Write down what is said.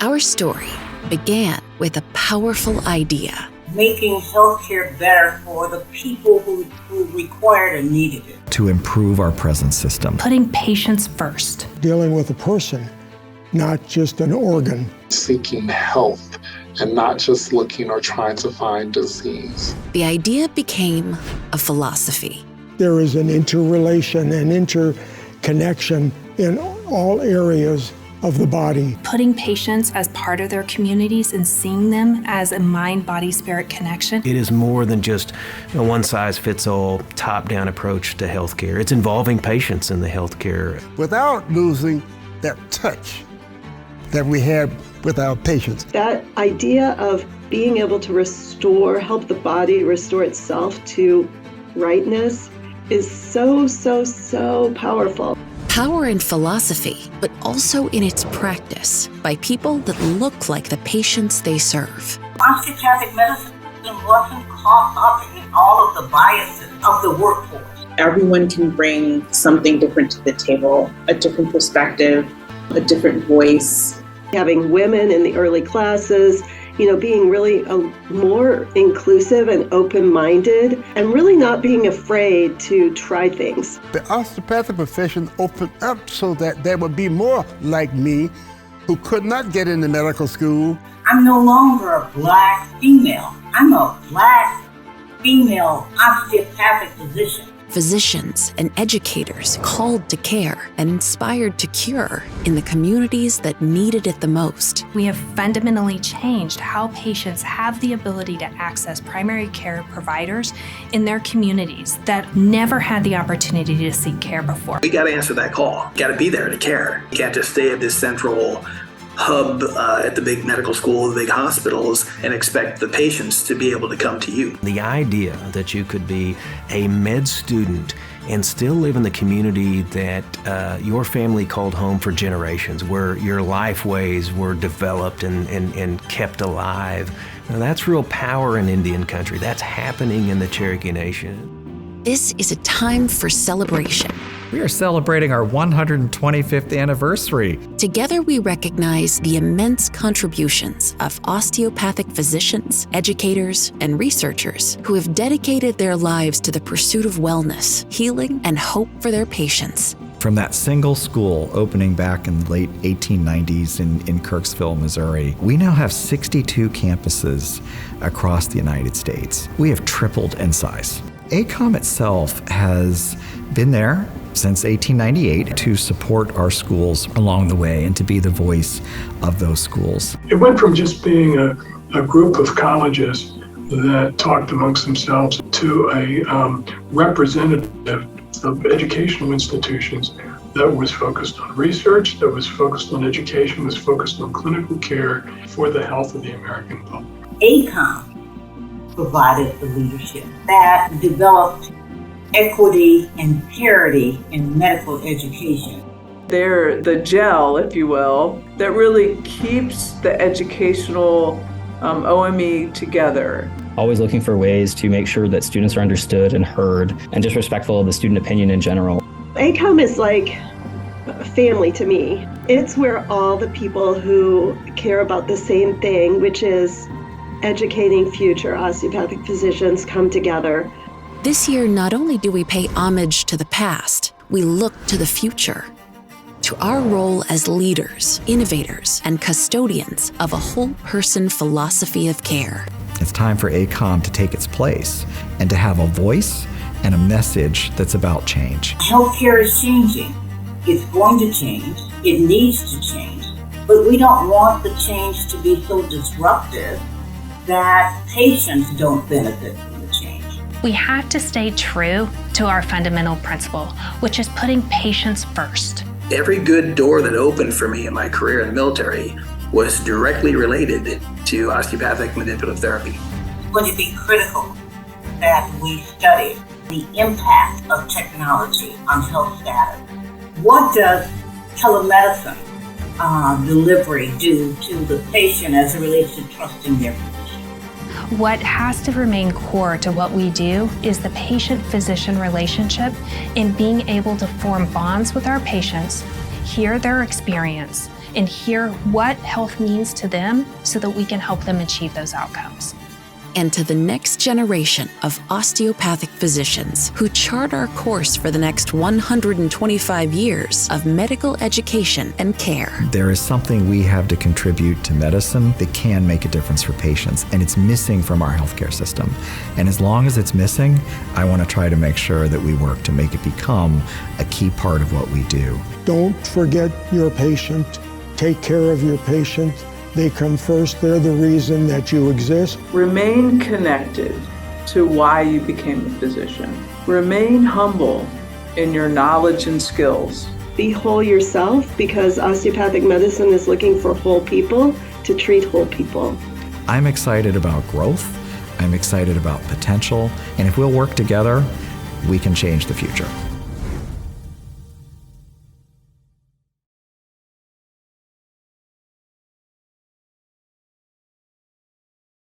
Our story began with a powerful idea. Making healthcare better for the people who required and needed it. To improve our present system. Putting patients first. Dealing with a person, not just an organ. Seeking health and not just looking or trying to find disease. The idea became a philosophy. There is an interrelation and interconnection in all areas of the body. Putting patients as part of their communities and seeing them as a mind, body, spirit connection. It is more than just a one-size-fits-all, top-down approach to healthcare. It's involving patients in the healthcare. Without losing that touch that we had with our patients. That idea of being able to help the body restore itself to rightness is so powerful. Power in philosophy, but also in its practice by people that look like the patients they serve. Osteopathic medicine wasn't caught up in all of the biases of the workforce. Everyone can bring something different to the table, a different perspective, a different voice. Having women in the early classes, being really more inclusive and open-minded and really not being afraid to try things. The osteopathic profession opened up so that there would be more like me who could not get into medical school. I'm no longer a Black female. I'm a Black female osteopathic physician. Physicians and educators called to care and inspired to cure in the communities that needed it the most. We have fundamentally changed how patients have the ability to access primary care providers in their communities that never had the opportunity to seek care before. We got to answer that call. Got to be there to care. You can't just stay at this central hub at the big medical school, the big hospitals, and expect the patients to be able to come to you. The idea that you could be a med student and still live in the community that your family called home for generations, where your life ways were developed and kept alive. Now, that's real power in Indian country. That's happening in the Cherokee Nation. This is a time for celebration. We are celebrating our 125th anniversary. Together, we recognize the immense contributions of osteopathic physicians, educators, and researchers who have dedicated their lives to the pursuit of wellness, healing, and hope for their patients. From that single school opening back in the late 1890s in Kirksville, Missouri, we now have 62 campuses across the United States. We have tripled in size. AACOM itself has been there since 1898 to support our schools along the way and to be the voice of those schools. It went from just being a group of colleges that talked amongst themselves to a representative of educational institutions that was focused on research, that was focused on education, was focused on clinical care for the health of the American public. AACOM provided the leadership that developed equity and parity in medical education. They're the gel, if you will, that really keeps the educational OME together. Always looking for ways to make sure that students are understood and heard and just respectful of the student opinion in general. AACOM is like family to me. It's where all the people who care about the same thing, which is educating future osteopathic physicians, come together. This year, not only do we pay homage to the past, we look to the future, to our role as leaders, innovators, and custodians of a whole-person philosophy of care. It's time for AACOM to take its place and to have a voice and a message that's about change. Healthcare is changing. It's going to change. It needs to change. But we don't want the change to be so disruptive that patients don't benefit from the change. We have to stay true to our fundamental principle, which is putting patients first. Every good door that opened for me in my career in the military was directly related to osteopathic manipulative therapy. It's going to be critical that we study the impact of technology on health status. What does telemedicine delivery do to the patient as it relates to trusting their physician? What has to remain core to what we do is the patient-physician relationship and being able to form bonds with our patients, hear their experience, and hear what health means to them so that we can help them achieve those outcomes. And to the next generation of osteopathic physicians who chart our course for the next 125 years of medical education and care. There is something we have to contribute to medicine that can make a difference for patients, and it's missing from our healthcare system. And as long as it's missing, I want to try to make sure that we work to make it become a key part of what we do. Don't forget your patient. Take care of your patient. They come first. They're the reason that you exist. Remain connected to why you became a physician. Remain humble in your knowledge and skills. Be whole yourself, because osteopathic medicine is looking for whole people to treat whole people. I'm excited about growth. I'm excited about potential. And if we'll work together, we can change the future.